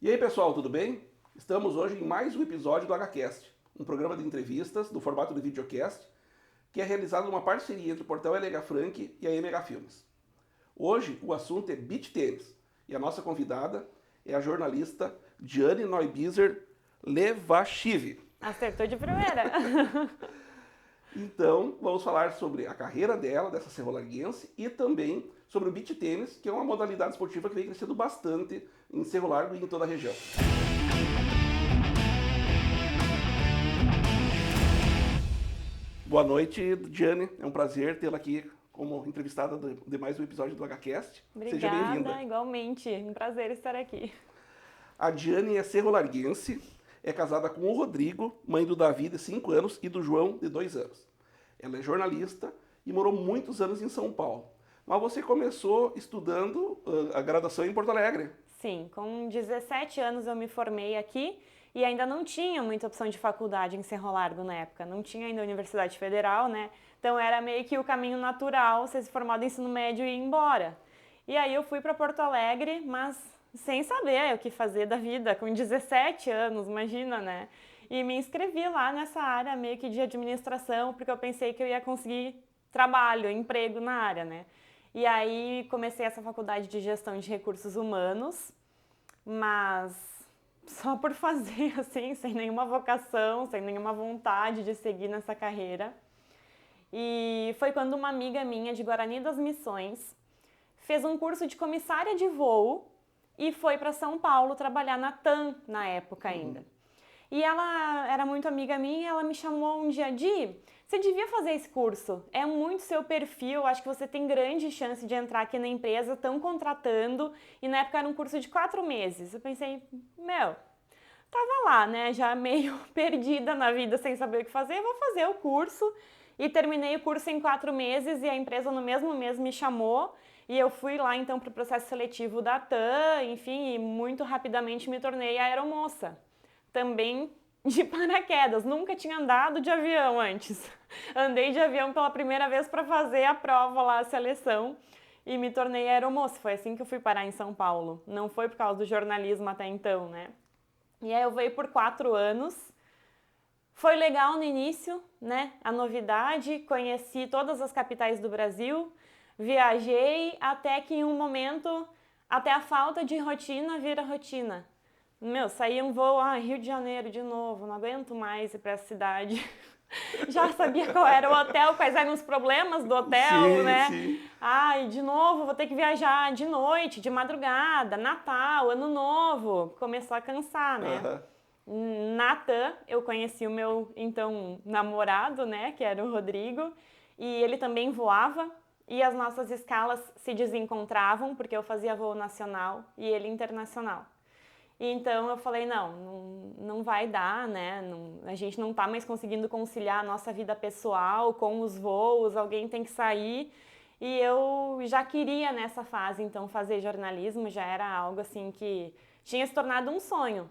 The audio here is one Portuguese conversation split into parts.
E aí, pessoal, tudo bem? Estamos hoje em mais um episódio do HCast, um programa de entrevistas do formato de videocast, que é realizado numa parceria entre o portal LH Frank e a MH Filmes. Hoje o assunto é beach tênis e a nossa convidada é a jornalista Diane Neubiser Levachive. Acertou de primeira. Então, vamos falar sobre a carreira dela, dessa serrolarguense, e também sobre o beach tênis, que é uma modalidade esportiva que vem crescendo bastante em Cerro Largo e em toda a região. Boa noite, Diane. É um prazer tê-la aqui como entrevistada de mais um episódio do HCast. Seja bem-vinda. Obrigada, igualmente. Um prazer estar aqui. A Diane é serrolarguense, é casada com o Rodrigo, mãe do Davi, de 5 anos, e do João, de 2 anos. Ela é jornalista e morou muitos anos em São Paulo. Mas você começou estudando a graduação em Porto Alegre. Sim, com 17 anos eu me formei aqui e ainda não tinha muita opção de faculdade em Cerro Largo na época. Não tinha ainda Universidade Federal, né? Então era meio que o caminho natural, você se formar do ensino médio e ir embora. E aí eu fui para Porto Alegre, mas sem saber o que fazer da vida, com 17 anos, imagina, né? E me inscrevi lá nessa área meio que de administração, porque eu pensei que eu ia conseguir trabalho, emprego na área, né? E aí comecei essa faculdade de gestão de recursos humanos, mas só por fazer, assim, sem nenhuma vocação, sem nenhuma vontade de seguir nessa carreira. E foi quando uma amiga minha de Guarani das Missões fez um curso de comissária de voo e foi para São Paulo trabalhar na TAM na época ainda. E ela era muito amiga minha e ela me chamou um dia de... Você devia fazer esse curso, é muito seu perfil, acho que você tem grande chance de entrar aqui na empresa, estão contratando, e na época era um curso de 4 meses. Eu pensei, tava lá, né, já meio perdida na vida, sem saber o que fazer, vou fazer o curso. E terminei o curso em 4 meses e a empresa no mesmo mês me chamou, e eu fui lá então para o processo seletivo da TAM, enfim, e muito rapidamente me tornei aeromoça. Também de paraquedas, nunca tinha andado de avião antes. Andei de avião pela primeira vez para fazer a prova lá, a seleção, e me tornei aeromoça. Foi assim que eu fui parar em São Paulo. Não foi por causa do jornalismo até então, né? E aí eu veio por 4 anos. Foi legal no início, né? A novidade, conheci todas as capitais do Brasil, viajei até que em um momento, até a falta de rotina vira rotina. Saía um voo, Rio de Janeiro de novo, não aguento mais ir para essa cidade. Já sabia qual era o hotel, quais eram os problemas do hotel, Sim, né? sim. De novo, vou ter que viajar de noite, de madrugada, Natal, Ano Novo. Começou a cansar, né? Na TAM, eu conheci o meu, então, namorado, né? Que era o Rodrigo. E ele também voava. E as nossas escalas se desencontravam, porque eu fazia voo nacional e ele internacional. Então eu falei, não vai dar, né? A gente não tá mais conseguindo conciliar a nossa vida pessoal com os voos, alguém tem que sair. E eu já queria nessa fase, então, fazer jornalismo, já era algo assim que tinha se tornado um sonho.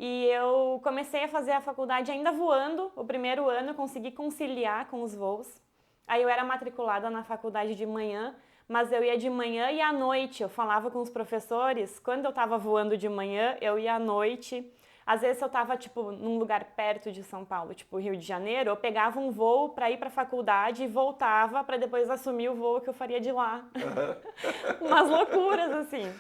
E eu comecei a fazer a faculdade ainda voando, o primeiro ano eu consegui conciliar com os voos. Aí eu era matriculada na faculdade de manhã, mas eu ia de manhã e à noite. Eu falava com os professores, quando eu estava voando de manhã, eu ia à noite. Às vezes eu estava tipo num lugar perto de São Paulo, tipo Rio de Janeiro, eu pegava um voo para ir para a faculdade e voltava para depois assumir o voo que eu faria de lá. Umas loucuras assim.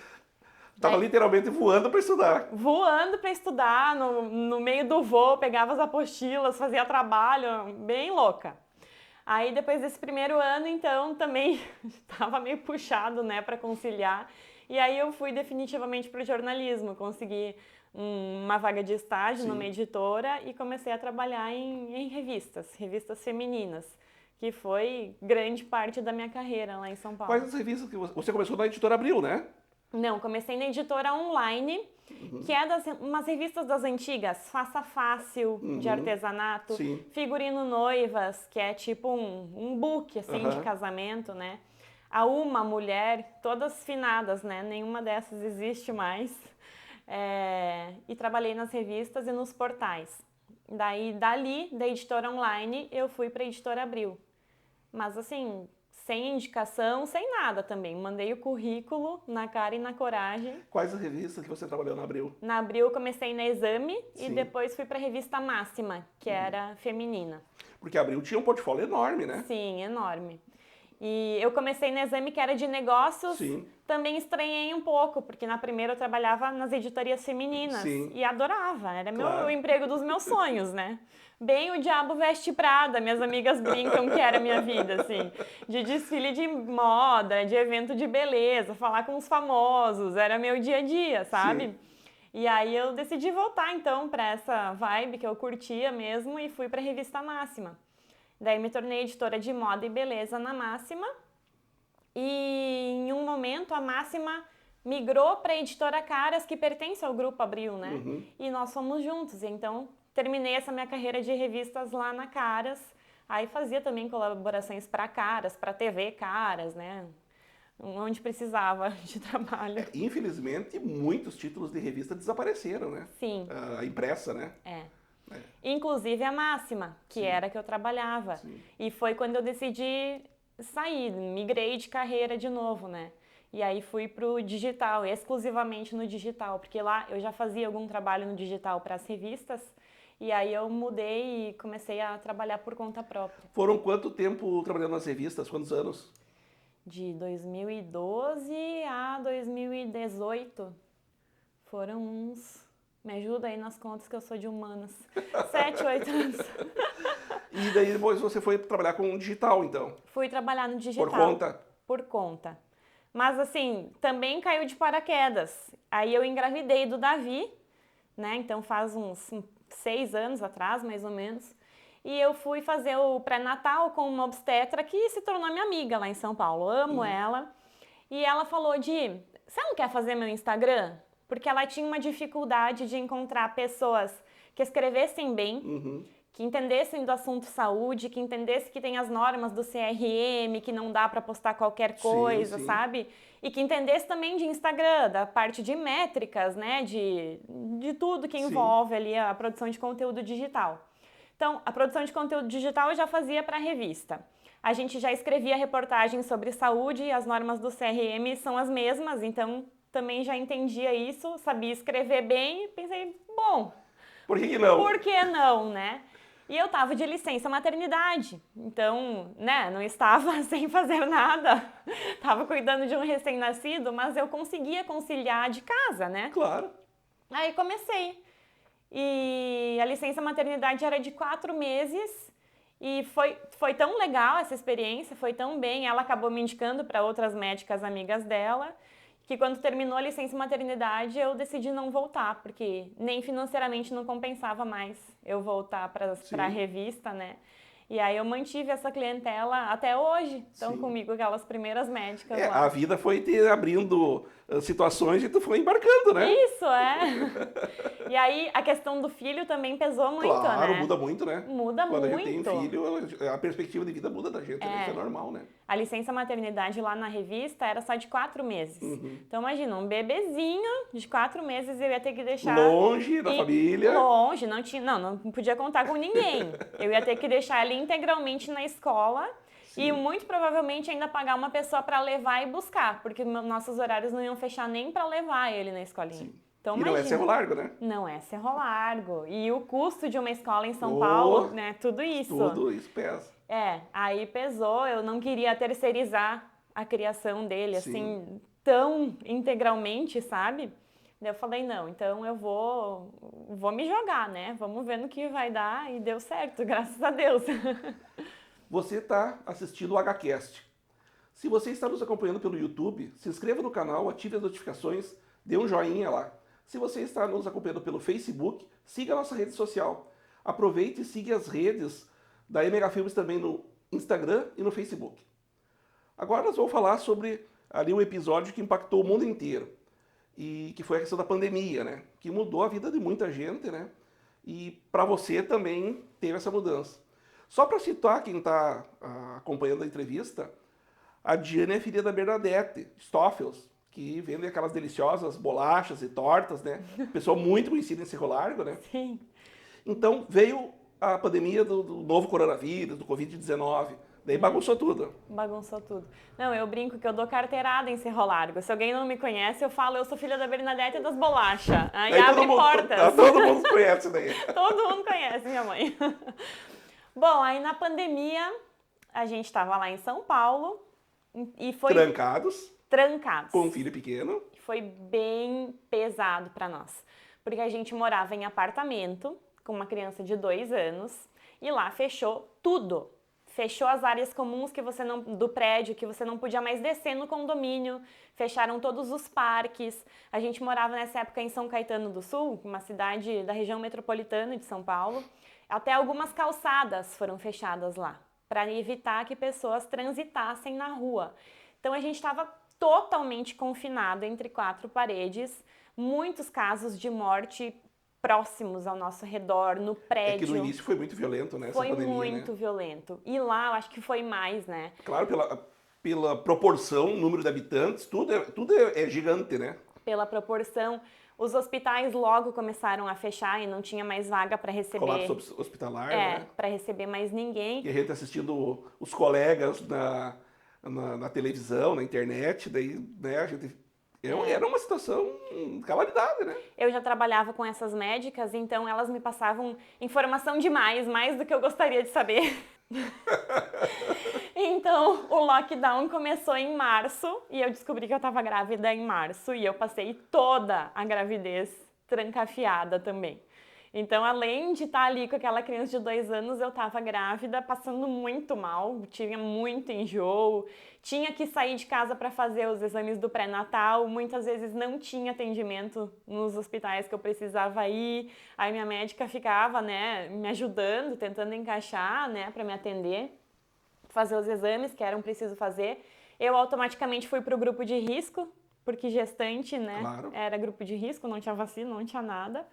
Tava Aí, literalmente voando para estudar. voando para estudar, no meio do voo, pegava as apostilas, fazia trabalho, bem louca. Aí depois desse primeiro ano, então, também estava meio puxado, né, para conciliar. E aí eu fui definitivamente para o jornalismo, consegui uma vaga de estágio numa Sim. editora e comecei a trabalhar em revistas femininas, que foi grande parte da minha carreira lá em São Quais Paulo. as revistas que você começou na editora Abril, né? Não, comecei na editora online, que é umas revistas das antigas, Faça Fácil, de artesanato, Sim. Figurino Noivas, que é tipo um book, assim, de Aham. casamento, né? A Uma Mulher, todas finadas, né? Nenhuma dessas existe mais. E trabalhei nas revistas e nos portais. Daí, dali, da editora online, eu fui para a editora Abril. Mas assim, sem indicação, sem nada também. Mandei o currículo na cara e na coragem. Quais as revistas que você trabalhou na Abril? Na Abril eu comecei na Exame Sim. e depois fui para a revista Máxima, que era feminina. Porque a Abril tinha um portfólio enorme, né? Sim, enorme. E eu comecei na Exame, que era de negócios. Sim. Também estranhei um pouco, porque na primeira eu trabalhava nas editorias femininas. Sim. E adorava, era Claro. o emprego dos meus sonhos, né? Bem o Diabo Veste Prada, minhas amigas brincam que era a minha vida, assim. De desfile de moda, de evento de beleza, falar com os famosos, era meu dia a dia, sabe? Sim. E aí eu decidi voltar, então, para essa vibe que eu curtia mesmo e fui para a revista Máxima. Daí me tornei editora de moda e beleza na Máxima. E em um momento a Máxima migrou para a editora Caras, que pertence ao Grupo Abril, né? Uhum. E nós fomos juntos. Então terminei essa minha carreira de revistas lá na Caras. Aí fazia também colaborações para Caras, para TV Caras, né? Onde precisava de trabalho. Infelizmente, muitos títulos de revista desapareceram, né? Sim. A impressa, né? Inclusive a Máxima, que Sim. era que eu trabalhava. Sim. E foi quando eu decidi sair, migrei de carreira de novo, né? E aí fui pro digital, exclusivamente no digital, porque lá eu já fazia algum trabalho no digital para as revistas, e aí eu mudei e comecei a trabalhar por conta própria. Foram quanto tempo trabalhando nas revistas? Quantos anos? De 2012 a 2018. Foram uns... Me ajuda aí nas contas que eu sou de humanas. 7, 8 anos. E daí depois você foi trabalhar com o digital, então? Fui trabalhar no digital. Por conta? Por conta. Mas assim, também caiu de paraquedas. Aí eu engravidei do Davi, né? Então faz uns 6 anos atrás, mais ou menos. E eu fui fazer o pré-natal com uma obstetra que se tornou minha amiga lá em São Paulo. Amo ela. E ela falou você não quer fazer meu Instagram? Porque ela tinha uma dificuldade de encontrar pessoas que escrevessem bem, que entendessem do assunto saúde, que entendessem que tem as normas do CRM, que não dá para postar qualquer coisa, sim. sabe? E que entendesse também de Instagram, da parte de métricas, né? De tudo que envolve ali a produção de conteúdo digital. Então, a produção de conteúdo digital eu já fazia para a revista. A gente já escrevia reportagens sobre saúde e as normas do CRM são as mesmas, então também já entendia isso, sabia escrever bem e pensei, bom, por que não? Por que não, né? E eu tava de licença maternidade, então, né, não estava sem fazer nada, tava cuidando de um recém-nascido, mas eu conseguia conciliar de casa, né? Claro. Aí comecei. E a licença maternidade era de 4 meses e foi tão legal essa experiência, foi tão bem. Ela acabou me indicando para outras médicas amigas dela, que quando terminou a licença maternidade eu decidi não voltar, porque nem financeiramente não compensava mais eu voltar para a revista, né? E aí eu mantive essa clientela até hoje, estão comigo aquelas primeiras médicas lá. A vida foi te abrindo situações e tu foi embarcando, né? Isso, E aí a questão do filho também pesou muito, claro, né? muda muito, né? Muda Quando muito. a gente tem filho, a perspectiva de vida muda da gente, né? Isso é normal, né? A licença maternidade lá na revista era só de 4 meses. Então imagina, um bebezinho de 4 meses eu ia ter que deixar... Longe da família. Longe, não podia contar com ninguém. Eu ia ter que deixar ele integralmente na escola e muito provavelmente ainda pagar uma pessoa para levar e buscar, porque nossos horários não iam fechar nem para levar ele na escolinha. Então, e não é Cerro Largo, né? Não é Cerro Largo. E o custo de uma escola em São Paulo, né? Tudo isso. Tudo isso pesa. Aí pesou. Eu não queria terceirizar a criação dele, assim, tão integralmente, sabe? Daí eu falei, não, então eu vou me jogar, né? Vamos ver no que vai dar. E deu certo, graças a Deus. Você está assistindo o HCast. Se você está nos acompanhando pelo YouTube, se inscreva no canal, ative as notificações, dê um joinha lá. Se você está nos acompanhando pelo Facebook, siga a nossa rede social. Aproveite e siga as redes da MH Filmes também no Instagram e no Facebook. Agora nós vamos falar sobre ali um episódio que impactou o mundo inteiro. E que foi a questão da pandemia, né? Que mudou a vida de muita gente, né? E para você também teve essa mudança. Só para citar quem está acompanhando a entrevista, a Diane é filha da Bernadette Stoffels, que vende aquelas deliciosas bolachas e tortas, né? Pessoa muito conhecida em Cerro Largo, né? Sim. Então veio a pandemia do novo coronavírus, do Covid-19. Daí bagunçou tudo. Bagunçou tudo. Não, eu brinco que eu dou carteirada em Cerro Largo. Se alguém não me conhece, eu falo, eu sou filha da Bernadette e das bolachas. Aí Daí abre portas. todo mundo conhece daí. Todo mundo conhece minha mãe. Bom, aí na pandemia, a gente estava lá em São Paulo e foi Trancados, trancados. com um filho pequeno. Foi bem pesado para nós, porque a gente morava em apartamento com uma criança de 2 anos e lá fechou tudo. Fechou as áreas comuns do prédio, que você não podia mais descer no condomínio. Fecharam todos os parques. A gente morava nessa época em São Caetano do Sul, uma cidade da região metropolitana de São Paulo. Até algumas calçadas foram fechadas lá, para evitar que pessoas transitassem na rua. Então a gente estava totalmente confinado entre 4 paredes. Muitos casos de morte próximos ao nosso redor, no prédio. É que no início foi muito violento, né? Foi essa pandemia, muito né? violento. E lá eu acho que foi mais, né? Claro, pela proporção, número de habitantes, tudo é gigante, né? Pela proporção. Os hospitais logo começaram a fechar e não tinha mais vaga para receber. Colapso hospitalar, né? Para receber mais ninguém. E a gente assistindo os colegas na televisão, na internet, daí, né, a gente... Era uma situação calamidade, né? Eu já trabalhava com essas médicas, então elas me passavam informação demais, mais do que eu gostaria de saber. Então, o lockdown começou em março e eu descobri que eu estava grávida em março e eu passei toda a gravidez trancafiada também. Então, além de estar ali com aquela criança de 2 anos, eu estava grávida, passando muito mal, tinha muito enjoo, tinha que sair de casa para fazer os exames do pré-natal, muitas vezes não tinha atendimento nos hospitais que eu precisava ir, aí minha médica ficava, né, me ajudando, tentando encaixar, né, para me atender, fazer os exames que eram preciso fazer. Eu automaticamente fui para o grupo de risco, porque gestante, né, Claro. era grupo de risco, não tinha vacina, não tinha nada.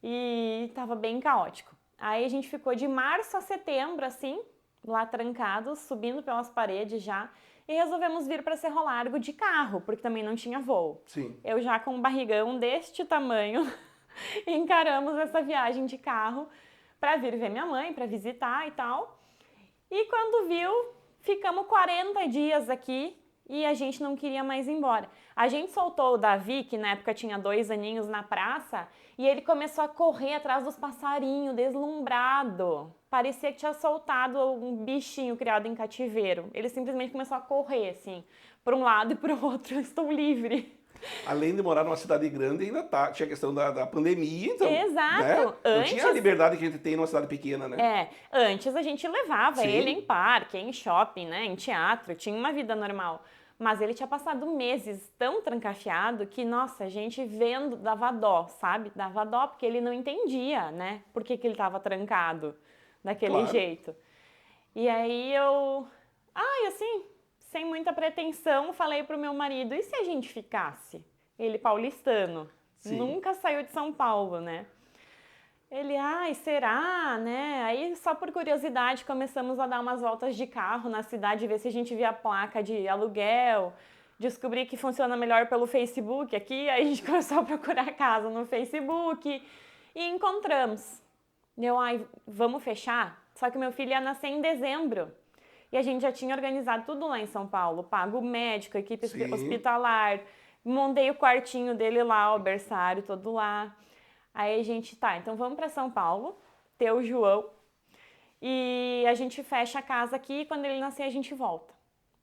E estava bem caótico. Aí a gente ficou de março a setembro, assim, lá trancados, subindo pelas paredes já, e resolvemos vir para Cerro Largo de carro, porque também não tinha voo. Sim. Eu já com um barrigão deste tamanho, encaramos essa viagem de carro para vir ver minha mãe, para visitar e tal. E quando viu, ficamos 40 dias aqui e a gente não queria mais ir embora. A gente soltou o Davi, que na época tinha 2 aninhos, na praça, e ele começou a correr atrás dos passarinhos, deslumbrado. Parecia que tinha soltado um bichinho criado em cativeiro. Ele simplesmente começou a correr, assim, para um lado e para o outro. Eu estou livre. Além de morar numa cidade grande, ainda tinha a questão da pandemia, então. Exato. Né? Não Antes, tinha a liberdade que a gente tem numa cidade pequena, né? Antes a gente levava Sim. ele em parque, em shopping, né, em teatro, tinha uma vida normal. Mas ele tinha passado meses tão trancafiado que, nossa, a gente vendo, dava dó, sabe? Dava dó porque ele não entendia, né? Por que ele estava trancado daquele jeito. E aí assim, sem muita pretensão, falei pro meu marido, e se a gente ficasse? Ele paulistano, Sim. Nunca saiu de São Paulo, né? Ele, será, né? Aí, só por curiosidade, começamos a dar umas voltas de carro na cidade, ver se a gente via a placa de aluguel, descobri que funciona melhor pelo Facebook aqui, aí a gente começou a procurar casa no Facebook e encontramos. Vamos fechar? Só que meu filho ia nascer em dezembro. E a gente já tinha organizado tudo lá em São Paulo, pago o médico, equipe hospitalar, montei o quartinho dele lá, o berçário todo lá. Aí a gente, então vamos para São Paulo, ter o João, e a gente fecha a casa aqui e quando ele nascer a gente volta.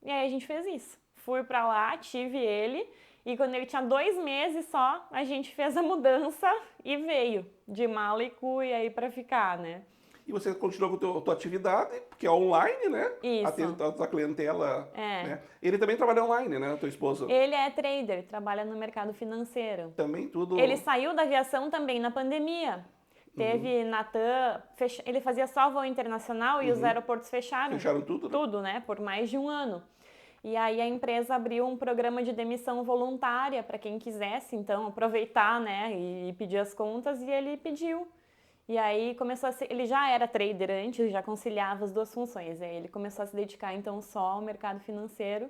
E aí a gente fez isso. Fui para lá, tive ele, e quando ele tinha 2 meses só, a gente fez a mudança e veio de mala e cuia aí para ficar, né? E você continuou com a tua atividade, porque é online, né? Isso. Atende a tua clientela. Né? Ele também trabalha online, né? Teu esposo. Ele é trader, trabalha no mercado financeiro. Também tudo... Ele saiu da aviação também na pandemia. Teve Natam, ele fazia só voo internacional e os aeroportos fecharam. Fecharam tudo, né? Tudo, né? Por mais de 1 ano. E aí a empresa abriu um programa de demissão voluntária para quem quisesse, então, aproveitar, né? E pedir as contas, e ele pediu. E aí começou ele já era trader antes, já conciliava as 2 funções. Aí ele começou a se dedicar então só ao mercado financeiro.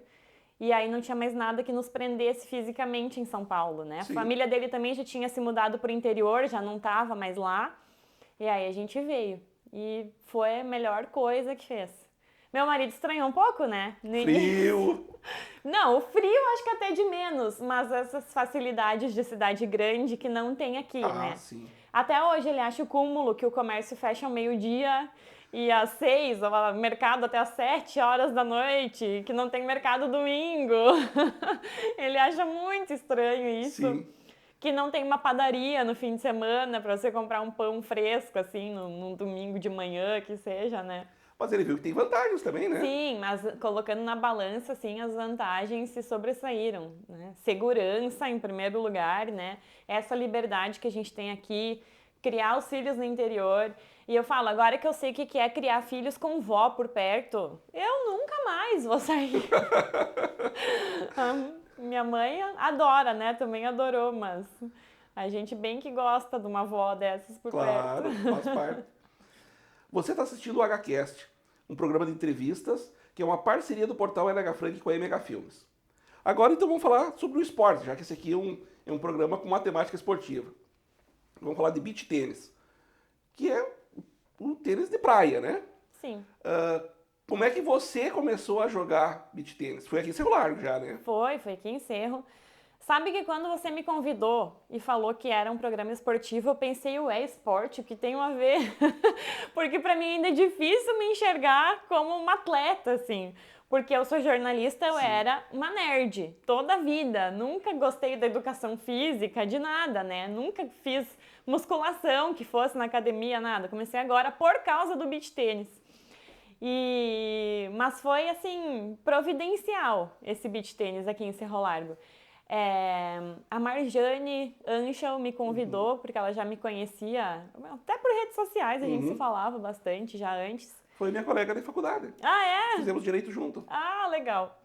E aí não tinha mais nada que nos prendesse fisicamente em São Paulo, né? Sim. A família dele também já tinha se mudado para o interior, já não estava mais lá. E aí a gente veio. E foi a melhor coisa que fez. Meu marido estranhou um pouco, né? No início. Frio. Não, o frio acho que até de menos, mas essas facilidades de cidade grande que não tem aqui, né? Sim. Até hoje ele acha o cúmulo que o comércio fecha ao meio-dia e às 6, o mercado até às 7 horas da noite, que não tem mercado domingo. Ele acha muito estranho isso. Sim. Que não tem uma padaria no fim de semana para você comprar um pão fresco, assim, num domingo de manhã, que seja, né? Mas ele viu que tem vantagens também, né? Sim, mas colocando na balança, assim, as vantagens se sobressaíram, né? Segurança em primeiro lugar, né? Essa liberdade que a gente tem aqui, criar os filhos no interior. E eu falo, agora que eu sei o que é criar filhos com vó por perto, eu nunca mais vou sair. Minha mãe adora, né? Também adorou, mas a gente bem que gosta de uma avó dessas por Claro, perto. faz parte. Você está assistindo o HCast, um programa de entrevistas que é uma parceria do portal LH Frank com a MH Filmes. Agora então vamos falar sobre o esporte, já que esse aqui é um programa com uma temática esportiva. Vamos falar de beach tênis, que é o tênis de praia, né? Sim. Como é que você começou a jogar beach tênis? Foi aqui em Cerro Largo já, né? Foi aqui em Cerro. Sabe que quando você me convidou e falou que era um programa esportivo, eu pensei, ué, esporte, o que tem a ver? Porque pra mim ainda é difícil me enxergar como uma atleta, assim. Porque eu sou jornalista, eu era uma nerd, toda a vida. Nunca gostei da educação física, de nada, né? Nunca fiz musculação que fosse na academia, nada. Comecei agora por causa do beach tênis. Mas foi, assim, providencial esse beach tênis aqui em Cerro Largo. A Marjane Anchel me convidou, porque ela já me conhecia, até por redes sociais, a gente se falava bastante já antes. Foi minha colega de faculdade. Ah, é? Fizemos direito junto. Ah, legal.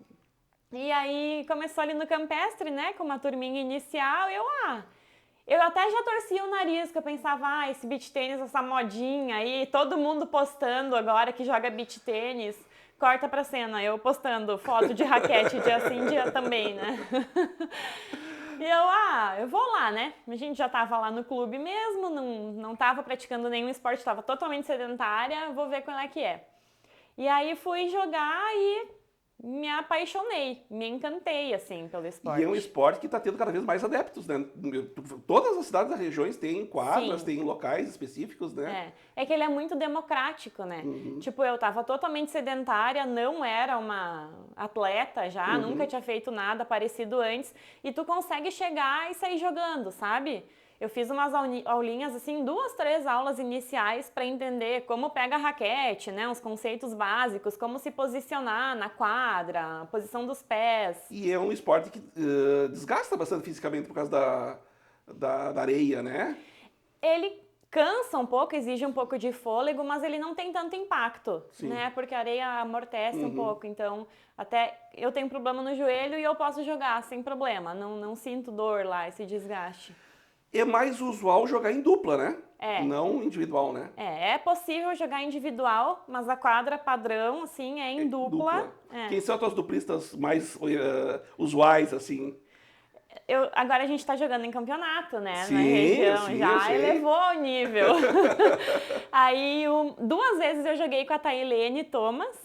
E aí começou ali no Campestre, né, com uma turminha inicial, eu até já torcia o nariz, que eu pensava, esse beach tênis, essa modinha aí, todo mundo postando agora que joga beach tênis. Corta pra cena, eu postando foto de raquete dia sim, dia também, né? E eu vou lá, né? A gente já tava lá no clube mesmo, não tava praticando nenhum esporte, tava totalmente sedentária, vou ver qual é que é. E aí fui jogar e me apaixonei, me encantei, assim, pelo esporte. E é um esporte que está tendo cada vez mais adeptos, né? Todas as cidades das regiões têm quadras, Sim. têm locais específicos, né? É que ele é muito democrático, né? Tipo, eu tava totalmente sedentária, não era uma atleta já, nunca tinha feito nada parecido antes. E tu consegue chegar e sair jogando, sabe? Eu fiz umas aulinhas, assim, 2, 3 aulas iniciais para entender como pega a raquete, né? Uns conceitos básicos, como se posicionar na quadra, a posição dos pés. E é um esporte que desgasta bastante fisicamente por causa da areia, né? Ele cansa um pouco, exige um pouco de fôlego, mas ele não tem tanto impacto, né? Porque a areia amortece um pouco, então até eu tenho problema no joelho e eu posso jogar sem problema, não sinto dor lá, esse desgaste. É mais usual jogar em dupla, né? Não individual, né? É possível jogar individual, mas a quadra padrão, assim, é em dupla. Quem são as tuas duplistas mais usuais, assim? Agora a gente tá jogando em campeonato, né? Sim, na região, sim, já elevou o nível. Aí, 2 vezes eu joguei com a Tailene Thomas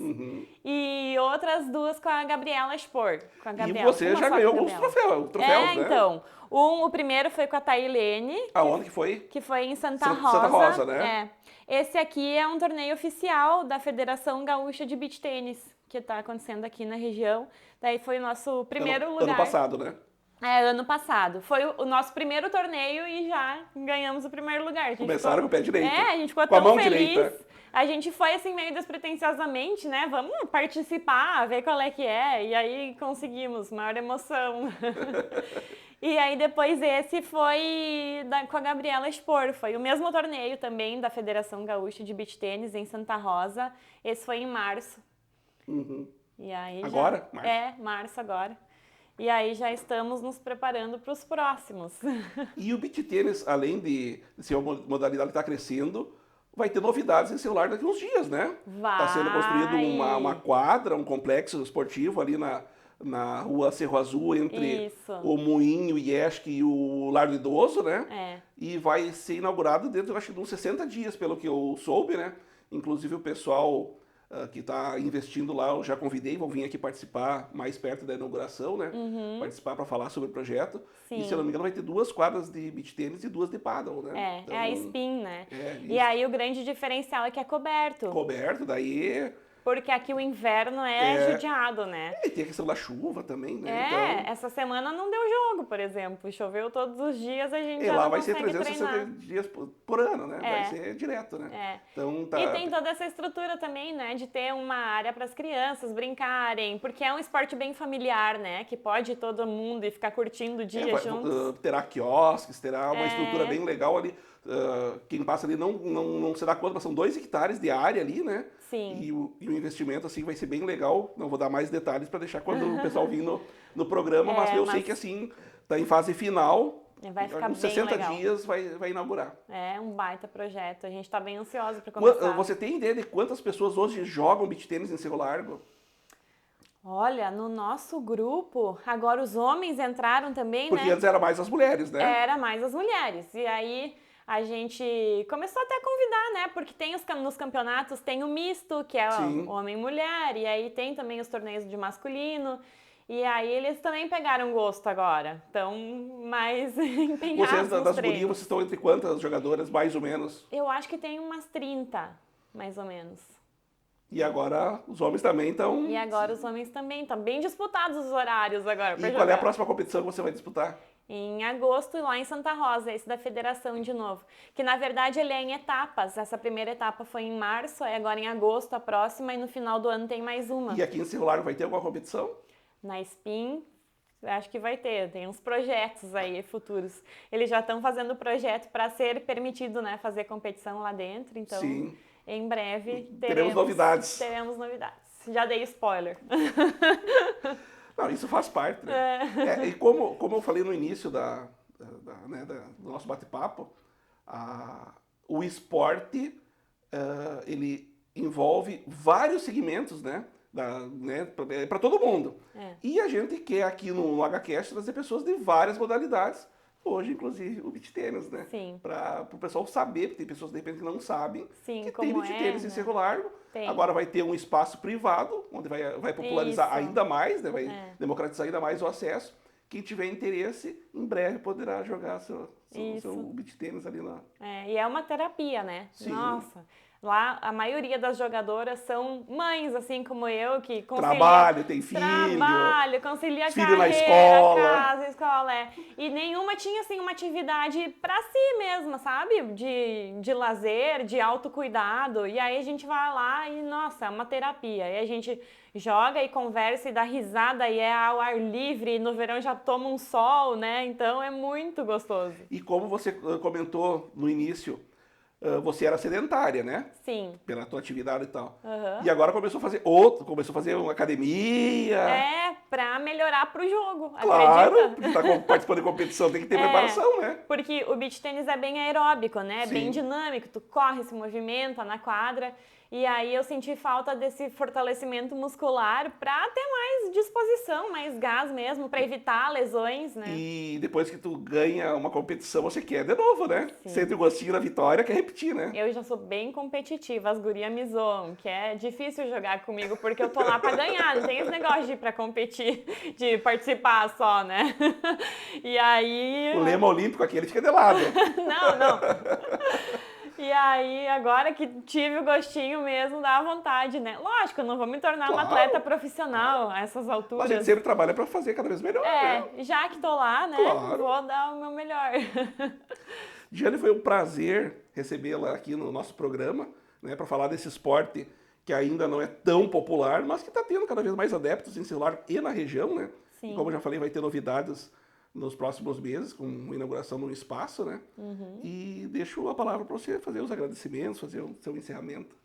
e outras 2 com a Gabriela Spor. Com a Gabriela, E você já ganhou alguns troféus, né? Então. O primeiro foi com a Tailene. Aonde que foi? Que foi em Santa Santa Rosa, né? Esse aqui é um torneio oficial da Federação Gaúcha de Beach Tênis, que tá acontecendo aqui na região. Daí foi o nosso primeiro lugar. Ano passado, né? Ano passado. Foi o nosso primeiro torneio e já ganhamos o primeiro lugar. Começaram com o pé direito. A gente ficou com a tão mão feliz. Direita. A gente foi assim meio despretensiosamente, né? Vamos participar, ver qual é que é. E aí conseguimos, maior emoção. E aí depois esse foi com a Gabriela Spor. Foi o mesmo torneio também da Federação Gaúcha de Beach Tênis em Santa Rosa. Esse foi em março. E aí agora? Março agora. E aí já estamos nos preparando para os próximos. E o beach tênis, além de ser uma modalidade que está crescendo, vai ter novidades em celular daqui a uns dias, né? Está sendo construído uma quadra, um complexo esportivo ali na rua Cerro Azul, entre o Moinho, Iesque e o Lar do Idoso, né? E vai ser inaugurado dentro, eu acho, de uns 60 dias, pelo que eu soube, né? Inclusive o pessoal que está investindo lá, eu já convidei, vão vir aqui participar mais perto da inauguração, né? Participar para falar sobre o projeto. Sim. E se eu não me engano vai ter 2 quadras de beach tênis e 2 de paddle, É, né? Então, é a spin, né? isso. E aí o grande diferencial é que é coberto. Coberto, daí... Porque aqui o inverno é judiado, né? E tem a questão da chuva também, né? Então... essa semana não deu jogo, por exemplo. Choveu todos os dias, a gente já lá não vai ser consegue 360 treinar. dias por ano, né? Vai ser direto, né? Então, tá... E tem toda essa estrutura também, né? De ter uma área para as crianças brincarem, porque é um esporte bem familiar, né? Que pode ir todo mundo e ficar curtindo o dia juntos. Terá quiosques, terá uma estrutura bem legal ali. Quem passa ali não se dá conta, mas são 2 hectares de área ali, né? Sim. E o investimento, assim, vai ser bem legal. Não vou dar mais detalhes para deixar quando o pessoal vir no programa, mas eu sei que, assim, tá em fase final. Vai ficar uns bem 60 legal. dias vai inaugurar. É um baita projeto. A gente tá bem ansioso para começar. Você tem ideia de quantas pessoas hoje jogam beach tênis em Cerro Largo? Olha, no nosso grupo, agora os homens entraram também, Porque né? antes era mais as mulheres, né? Era mais as mulheres. E aí a gente começou até a convidar, né? Porque tem nos campeonatos tem o misto, que é homem e mulher, e aí tem também os torneios de masculino. E aí eles também pegaram gosto agora. Estão mais empenhados Vocês, nos das treinos. gurias, vocês estão entre quantas jogadoras, mais ou menos? Eu acho que tem umas 30, mais ou menos. E agora os homens também estão... E agora os homens também. Estão bem disputados os horários agora pra E jogar. qual é a próxima competição que você vai disputar? Em agosto, lá em Santa Rosa, esse da federação de novo. Que na verdade ele é em etapas. Essa primeira etapa foi em março, aí agora em agosto a próxima e no final do ano tem mais uma. E aqui em Cerro Largo vai ter alguma competição? Na SPIN, acho que vai ter. Tem uns projetos aí futuros. Eles já estão fazendo o projeto para ser permitido, né, fazer competição lá dentro. Então, Sim. Em breve Teremos novidades. Teremos novidades. Já dei spoiler. Não, isso faz parte, né? E como eu falei no início do nosso bate-papo, o esporte, ele envolve vários segmentos, né? Para todo mundo. E a gente quer aqui no HCast trazer pessoas de várias modalidades. Hoje, inclusive, o beach tênis, né? Sim. Para o pessoal saber, porque tem pessoas de repente que não sabem que como tem beach tênis em Cerro Largo. Tem. Agora vai ter um espaço privado, onde vai popularizar ainda mais, né? Vai democratizar ainda mais o acesso. Quem tiver interesse, em breve poderá jogar seu beach tênis ali lá. E é uma terapia, né? Sim. Nossa. Lá, a maioria das jogadoras são mães, assim como eu, que concilia... Trabalho, tem filho. Trabalho, concilia filho carreira, na escola. casa, escola, E nenhuma tinha, assim, uma atividade pra si mesma, sabe? De lazer, de autocuidado. E aí a gente vai lá e, nossa, é uma terapia. E a gente joga e conversa e dá risada e é ao ar livre. E no verão já toma um sol, né? Então é muito gostoso. E como você comentou no início, você era sedentária, né? Sim. Pela tua atividade e tal. Uhum. E agora começou a fazer uma academia. Pra melhorar pro jogo, claro, acredita? porque tá participando de competição, tem que ter preparação, né? Porque o beach tênis é bem aeróbico, né? Sim. Bem dinâmico, tu corre, se movimenta na quadra. E aí eu senti falta desse fortalecimento muscular pra ter mais disposição, mais gás mesmo, pra evitar lesões, né? E depois que tu ganha uma competição, você quer de novo, né? Sim. Sente o gostinho da vitória, quer repetir, né? Eu já sou bem competitiva, as gurias me zoam, que é difícil jogar comigo, porque eu tô lá pra ganhar, não tem esse negócio de ir pra competir, de participar só, né? E aí... O lema olímpico aqui, ele fica de lado. Não. E aí, agora que tive o gostinho mesmo, dá vontade, né? Lógico, eu não vou me tornar uma atleta profissional a essas alturas. A gente sempre trabalha pra fazer cada vez melhor, né? Já que tô lá, né? Claro. Vou dar o meu melhor. Giane, foi um prazer recebê-la aqui no nosso programa, né? Pra falar desse esporte que ainda não é tão popular, mas que tá tendo cada vez mais adeptos em Cerro Largo e na região, né? Sim. E como eu já falei, vai ter novidades nos próximos meses, com uma inauguração num espaço, né? Uhum. E deixo a palavra para você fazer os agradecimentos, fazer o seu encerramento.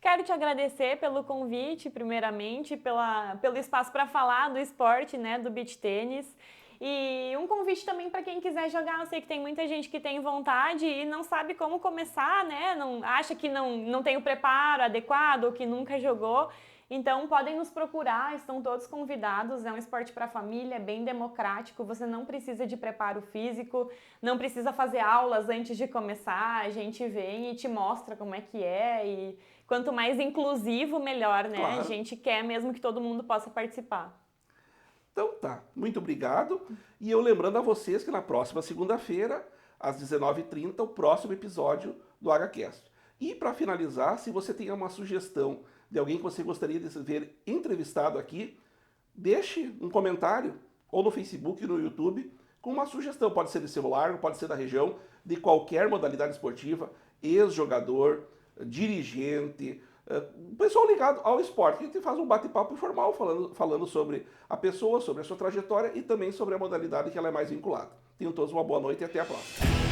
Quero te agradecer pelo convite, primeiramente, pelo espaço para falar do esporte, né, do beach tênis. E um convite também para quem quiser jogar. Eu sei que tem muita gente que tem vontade e não sabe como começar, né? Acha que não tem o preparo adequado ou que nunca jogou. Então podem nos procurar, estão todos convidados, é um esporte para família, é bem democrático, você não precisa de preparo físico, não precisa fazer aulas antes de começar, a gente vem e te mostra como é que é e quanto mais inclusivo, melhor, né? Claro. A gente quer mesmo que todo mundo possa participar. Então tá, muito obrigado. E eu lembrando a vocês que na próxima segunda-feira, às 19h30, o próximo episódio do HCast. E para finalizar, se você tem uma sugestão de alguém que você gostaria de ver entrevistado aqui, deixe um comentário, ou no Facebook, no YouTube, com uma sugestão. Pode ser de Cerro Largo, pode ser da região, de qualquer modalidade esportiva, ex-jogador, dirigente, pessoal ligado ao esporte. A gente faz um bate-papo informal falando sobre a pessoa, sobre a sua trajetória e também sobre a modalidade que ela é mais vinculada. Tenham todos uma boa noite e até a próxima.